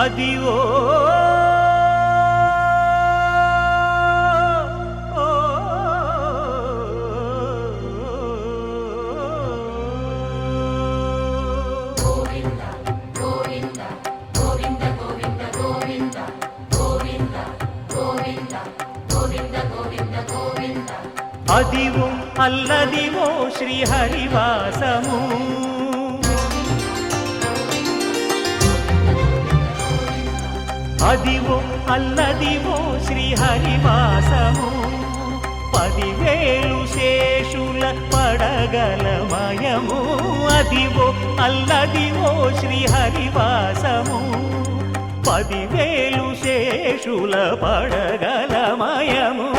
Adivo Adivo Alladivo శ్రీహరివాసము Adivo Alladivo శ్రీహరివాసము 10,000 శేషుల పడగలమయము Adivo Alladivo శ్రీహరివాసము 10,000 శేషుల పడగలమయము